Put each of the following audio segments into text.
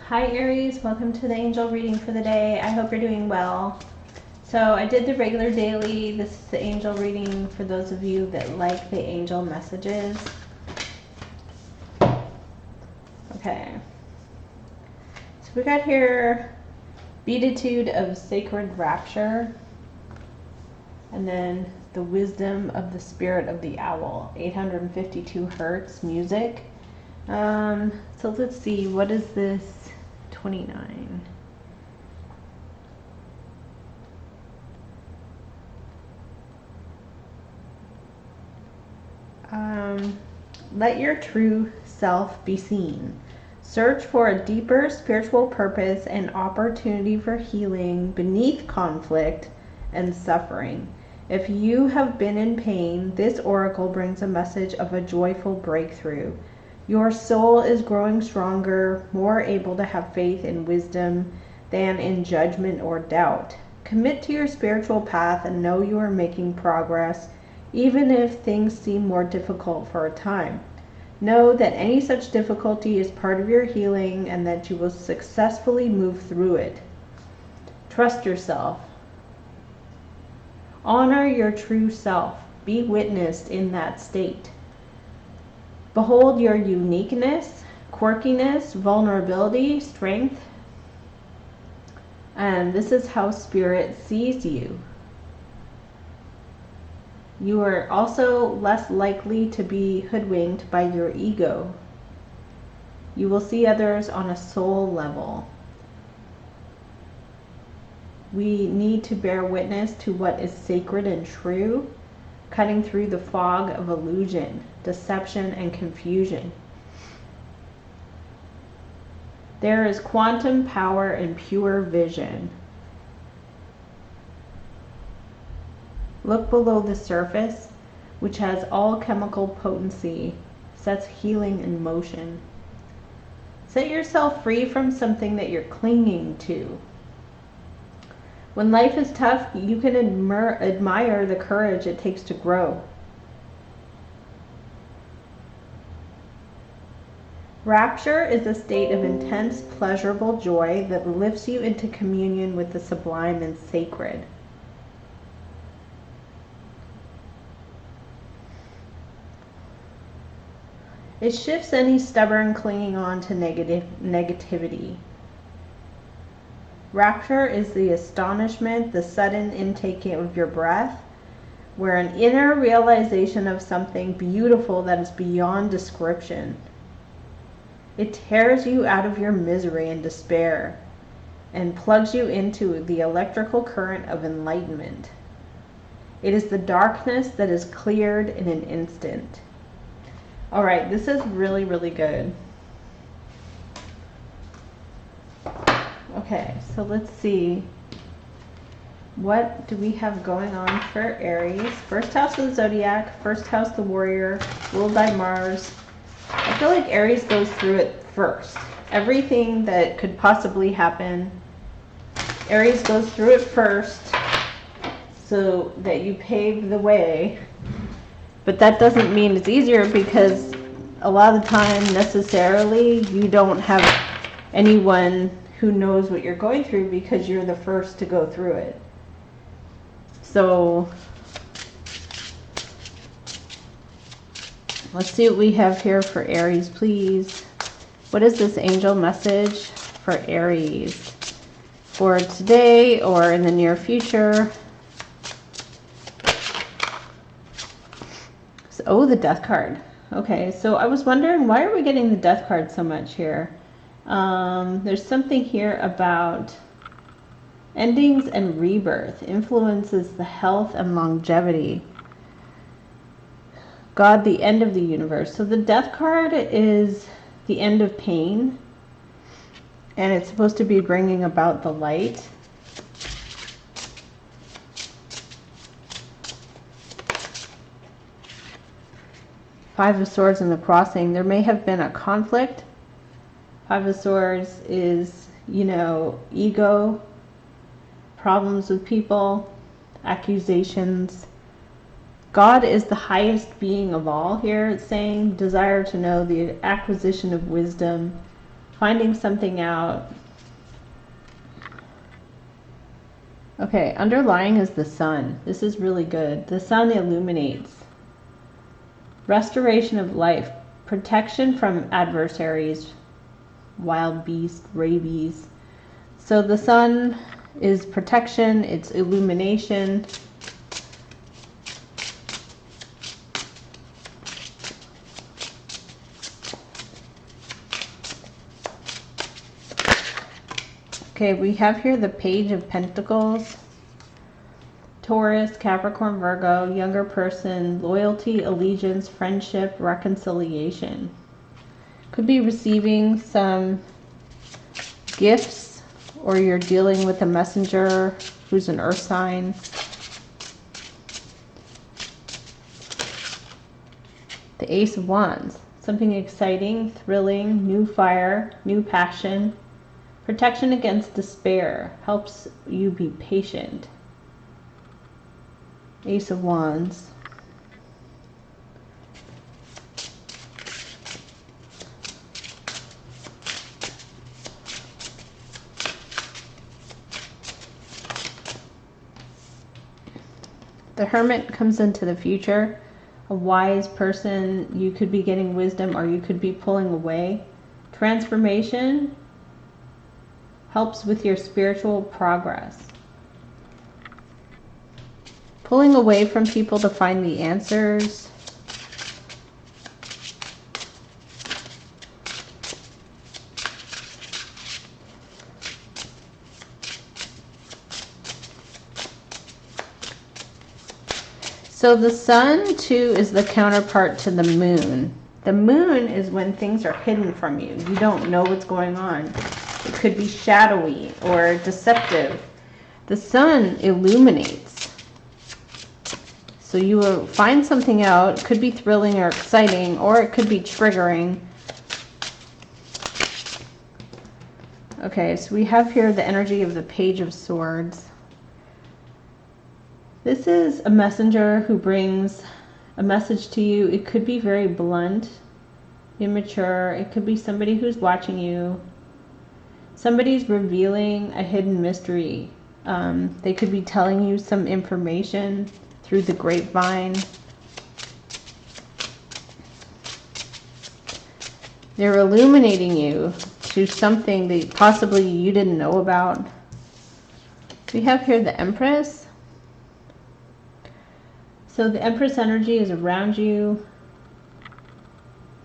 Hi Aries, welcome to the angel reading for the day. I hope you're doing well. So I did the regular daily. This is the angel reading for those of you that like the angel messages. Okay. So we got here Beatitude of Sacred Rapture, and then the Wisdom of the Spirit of the Owl, 852 hertz music. So let's see, what is this? 29. Let your true self be seen. Search for a deeper spiritual purpose and opportunity for healing beneath conflict and suffering. If you have been in pain, this oracle brings a message of a joyful breakthrough. Your soul is growing stronger, more able to have faith and wisdom than in judgment or doubt. Commit to your spiritual path and know you are making progress, even if things seem more difficult for a time. Know that any such difficulty is part of your healing and that you will successfully move through it. Trust yourself. Honor your true self. Be witnessed in that state. Behold your uniqueness, quirkiness, vulnerability, strength. And this is how Spirit sees you. You are also less likely to be hoodwinked by your ego. You will see others on a soul level. We need to bear witness to what is sacred and true, cutting through the fog of illusion, deception, and confusion. There is quantum power in pure vision. Look below the surface, which has all chemical potency, sets healing in motion. Set yourself free from something that you're clinging to. When life is tough, you can admire the courage it takes to grow. Rapture is a state of intense, pleasurable joy that lifts you into communion with the sublime and sacred. It shifts any stubborn clinging on to negativity. Rapture is the astonishment, the sudden intake of your breath, where an inner realization of something beautiful that is beyond description. It tears you out of your misery and despair and plugs you into the electrical current of enlightenment. It is the darkness that is cleared in an instant. All right, this is really, really good. Okay, so let's see. What do we have going on for Aries? First house of the zodiac, first house the warrior, ruled by Mars. I feel like Aries goes through it first. Everything that could possibly happen, Aries goes through it first so that you pave the way. But that doesn't mean it's easier, because a lot of the time necessarily you don't have anyone who knows what you're going through because you're the first to go through it. So let's see what we have here for Aries, please. What is this angel message for Aries for today or in the near future? So, oh, the Death card. Okay, so I was wondering, why are we getting the Death card so much here? There's something here about endings and rebirth, influences the health and longevity. God, the end of the universe. So the Death card is the end of pain, and it's supposed to be bringing about the light. Five of Swords in the crossing. There may have been a conflict. Five of Swords is, ego, problems with people, accusations. God is the highest being of all here. It's saying desire to know, the acquisition of wisdom, finding something out. Okay, underlying is the sun. This is really good. The sun illuminates. Restoration of life. Protection from adversaries. Wild beasts, rabies. So the sun is protection. It's illumination. Okay, we have here the Page of Pentacles. Taurus, Capricorn, Virgo, younger person, loyalty, allegiance, friendship, reconciliation. Could be receiving some gifts, or you're dealing with a messenger who's an earth sign. The Ace of Wands. Something exciting, thrilling, new fire, new passion. Protection against despair. Helps you be patient. Ace of Wands. The Hermit comes into the future. A wise person. You could be getting wisdom, or you could be pulling away. Transformation. Helps with your spiritual progress. Pulling away from people to find the answers. So the sun too is the counterpart to the moon. The moon is when things are hidden from you. You don't know what's going on. It could be shadowy or deceptive. The sun illuminates. So you will find something out. It could be thrilling or exciting, or it could be triggering. Okay, so we have here the energy of the Page of Swords. This is a messenger who brings a message to you. It could be very blunt, immature. It could be somebody who's watching you. Somebody's revealing a hidden mystery. They could be telling you some information through the grapevine. They're illuminating you to something that possibly you didn't know about. We have here the Empress. So the Empress energy is around you.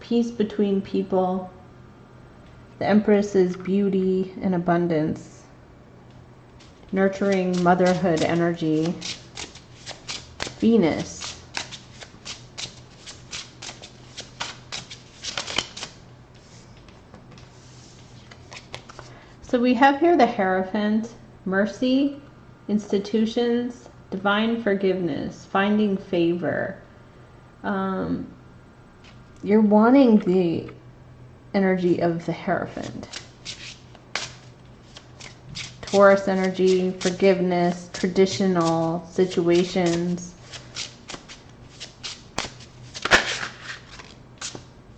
Peace between people. The Empress is beauty and abundance. Nurturing motherhood energy. Venus. So we have here the Hierophant. Mercy, institutions, divine forgiveness, finding favor. You're wanting the energy of the Hierophant. Taurus energy, forgiveness, traditional situations.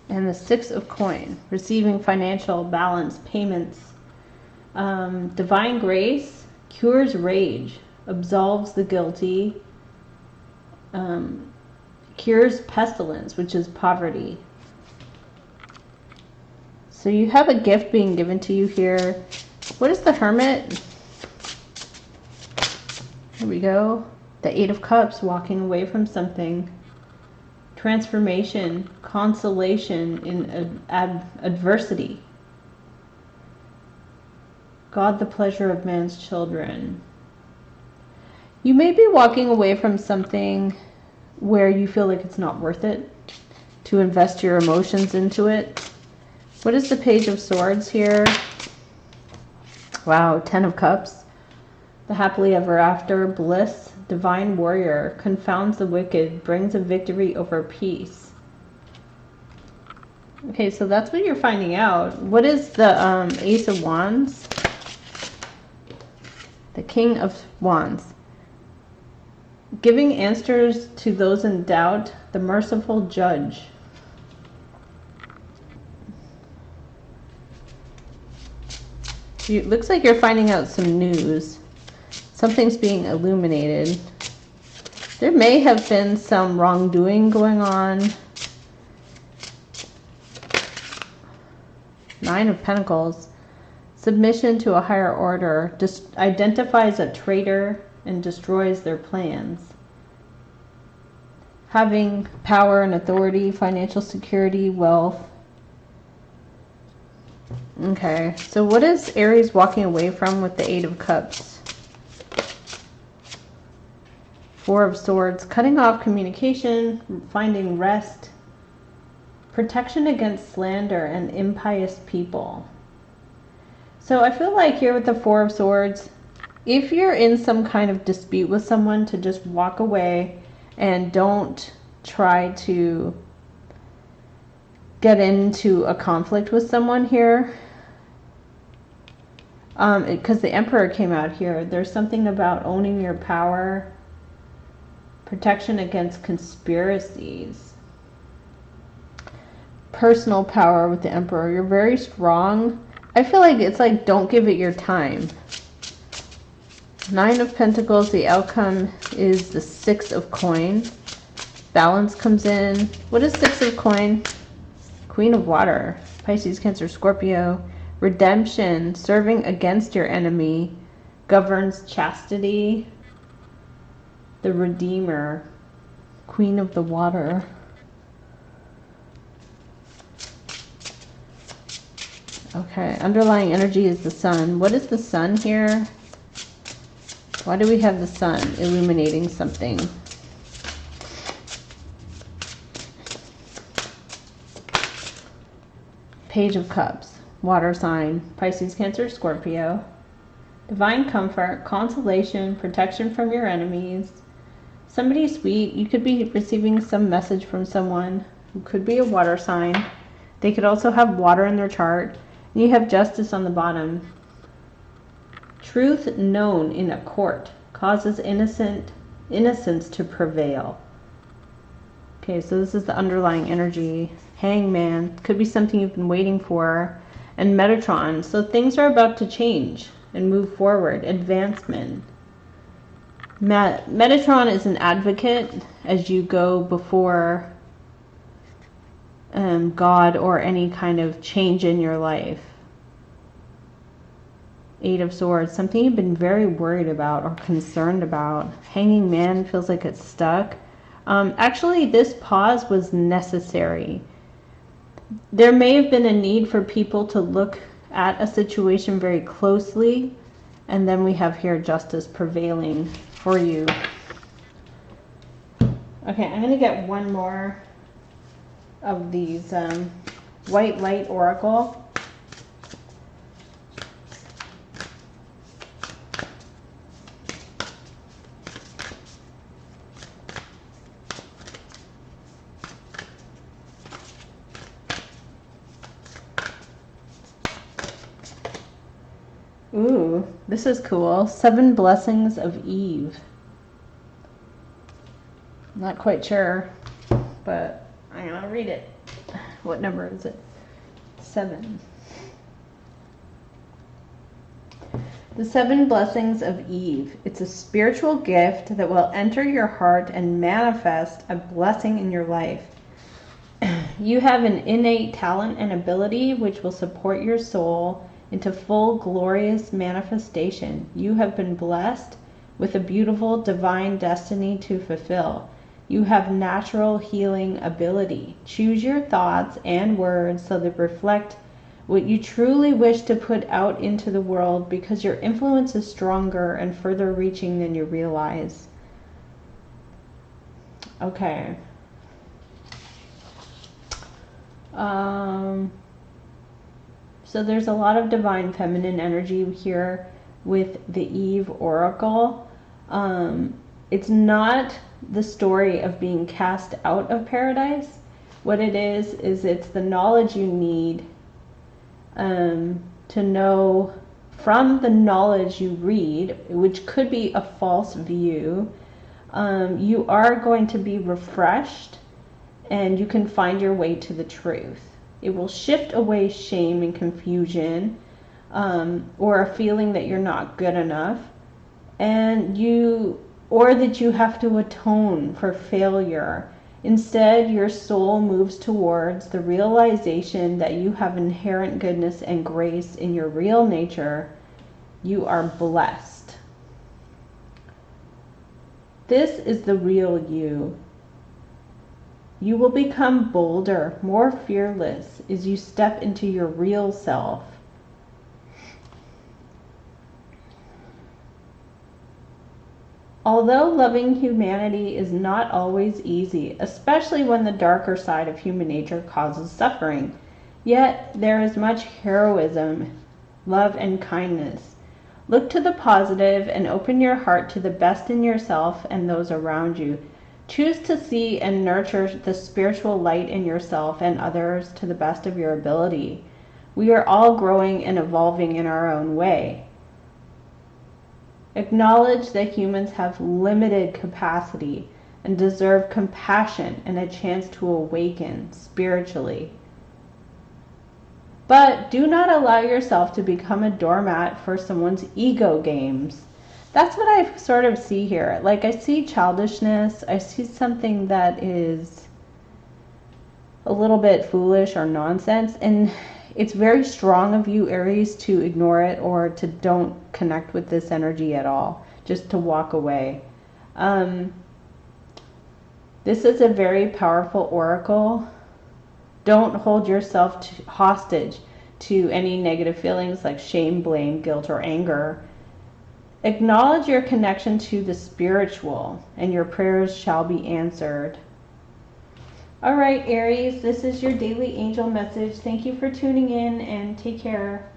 And the Six of Coins, receiving financial balance, payments. Divine grace, cures rage, absolves the guilty, cures pestilence, which is poverty. So you have a gift being given to you here. What is the Hermit? Here we go. The Eight of Cups, walking away from something. Transformation, consolation in adversity. God, the pleasure of man's children. You may be walking away from something where you feel like it's not worth it to invest your emotions into it. What is the Page of Swords here? Wow, Ten of Cups. The happily ever after, bliss, divine warrior, confounds the wicked, brings a victory over peace. Okay, so that's what you're finding out. What is the Ace of Wands? The King of Wands. Giving answers to those in doubt, the merciful judge. Looks like you're finding out some news. Something's being illuminated. There may have been some wrongdoing going on. 9 of Pentacles. Submission to a higher order. Identifies a traitor and destroys their plans. Having power and authority, financial security, wealth. Okay, so what is Aries walking away from with the 8 of Cups? 4 of Swords. Cutting off communication, finding rest. Protection against slander and impious people. So I feel like here with the 4 of Swords, if you're in some kind of dispute with someone, to just walk away and don't try to get into a conflict with someone here. Because the Emperor came out here. There's something about owning your power. Protection against conspiracies. Personal power with the Emperor. You're very strong. I feel like it's like, don't give it your time. 9 of Pentacles, the outcome is the 6 of Coin. Balance comes in. What is 6 of Coin? Queen of Water. Pisces, Cancer, Scorpio. Redemption, serving against your enemy. Governs chastity. The Redeemer. Queen of the Water. Okay, underlying energy is the Sun. What is the Sun here? Why do we have the Sun illuminating something? Page of Cups. Water sign. Pisces, Cancer, Scorpio. Divine comfort, consolation, protection from your enemies. Somebody sweet. You could be receiving some message from someone who could be a water sign. They could also have water in their chart. And you have Justice on the bottom. Truth known in a court causes innocence to prevail. Okay, so this is the underlying energy. Hangman. Could be something you've been waiting for. And Metatron. So things are about to change and move forward. Advancement. Metatron is an advocate as you go before God or any kind of change in your life. 8 of Swords. Something you've been very worried about or concerned about. Hanging Man feels like it's stuck. Actually, this pause was necessary. There may have been a need for people to look at a situation very closely, and then we have here justice prevailing for you. Okay, I'm going to get one more of these white light oracle. Ooh, this is cool. 7 blessings of Eve. Not quite sure, but I'm gonna read it. What number is it? 7. The 7 blessings of Eve. It's a spiritual gift that will enter your heart and manifest a blessing in your life. You have an innate talent and ability which will support your soul into full glorious manifestation. You have been blessed with a beautiful divine destiny to fulfill. You have natural healing ability. Choose your thoughts and words so they reflect what you truly wish to put out into the world, because your influence is stronger and further reaching than you realize. Okay. So there's a lot of divine feminine energy here with the Eve Oracle. It's not the story of being cast out of paradise. What it is it's the knowledge you need to know from the knowledge you read, which could be a false view. You are going to be refreshed and you can find your way to the truth. It will shift away shame and confusion. or a feeling that you're not good enough, or that you have to atone for failure. Instead, your soul moves towards the realization that you have inherent goodness and grace in your real nature. You are blessed. This is the real you. You will become bolder, more fearless as you step into your real self. Although loving humanity is not always easy, especially when the darker side of human nature causes suffering, yet there is much heroism, love, and kindness. Look to the positive and open your heart to the best in yourself and those around you. Choose to see and nurture the spiritual light in yourself and others to the best of your ability. We are all growing and evolving in our own way. Acknowledge that humans have limited capacity and deserve compassion and a chance to awaken spiritually. But do not allow yourself to become a doormat for someone's ego games. That's what I sort of see here. Like, I see childishness. I see something that is a little bit foolish or nonsense. And it's very strong of you, Aries, to ignore it or to don't connect with this energy at all. Just to walk away. This is a very powerful oracle. Don't hold yourself hostage to any negative feelings like shame, blame, guilt, or anger. Acknowledge your connection to the spiritual, and your prayers shall be answered. All right, Aries, this is your daily angel message. Thank you for tuning in, and take care.